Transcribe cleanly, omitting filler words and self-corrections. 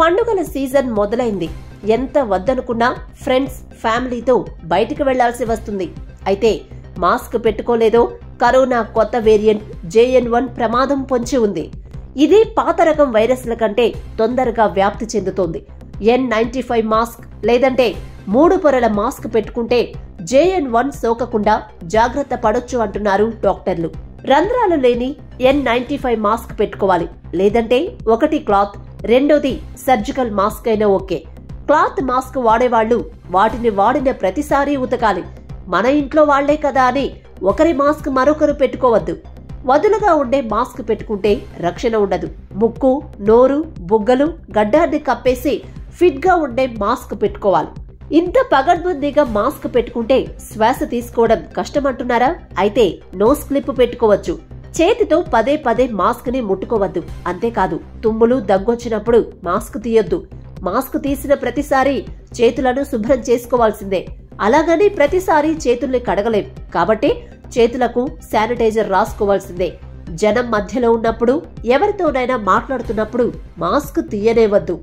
పండుగల సీజన్ మొదలైంది. ఎంత వద్దనుకున్నా ఫ్రెండ్స్, ఫ్యామిలీతో బయటికి వెళ్లాల్సి వస్తుంది. అయితే మాస్క్ పెట్టుకోలేదో కరోనా కొత్త వేరియంట్ JN1 ప్రమాదం పొంచి ఉంది. ఇది పాత రకం వైరస్ల కంటే తొందరగా వ్యాప్తి చెందుతోంది. N95 మాస్క్ లేదంటే 3 పొరల మాస్క్ పెట్టుకుంటే JN1 సోకకుండా జాగ్రత్త పడొచ్చు అంటున్నారు డాక్టర్లు. రంధ్రాలు లేని N95 మాస్క్ పెట్టుకోవాలి. లేదంటే ఒకటి క్లాత్, రెండోది సర్జికల్ మాస్క్ అయినా ఓకే. క్లాత్ మాస్క్ వాడేవాళ్లు వాటిని వాడిన ప్రతిసారి ఉతకాలి. మన ఇంట్లో వాళ్లే కదా అని ఒకరి మాస్క్ మరొకరు పెట్టుకోవద్దు. వదులుగా ఉండే మాస్క్ పెట్టుకుంటే రక్షణ ఉండదు. ముక్కు, నోరు, బుగ్గలు, గడ్డాన్ని కప్పేసి ఫిట్ గా ఉండే మాస్క్ పెట్టుకోవాలి. ఇంత పగడ్బందీగా మాస్క్ పెట్టుకుంటే శ్వాస తీసుకోవడం కష్టమంటున్నారా? అయితే నోస్ క్లిప్ పెట్టుకోవచ్చు. చేతితో పదే పదే మాస్క్ ని ముట్టుకోవద్దు. అంతేకాదు, తుమ్ములు, దగ్గొచ్చినప్పుడు మాస్క్ తీయొద్దు. మాస్క్ తీసిన ప్రతిసారి చేతులను శుభ్రం చేసుకోవాల్సిందే. అలాగని ప్రతిసారి చేతుల్ని కడగలేం కాబట్టి చేతులకు శానిటైజర్ రాసుకోవాల్సిందే. జనం మధ్యలో ఉన్నప్పుడు, ఎవరితోనైనా మాట్లాడుతున్నప్పుడు మాస్క్ తీయనేవద్దు.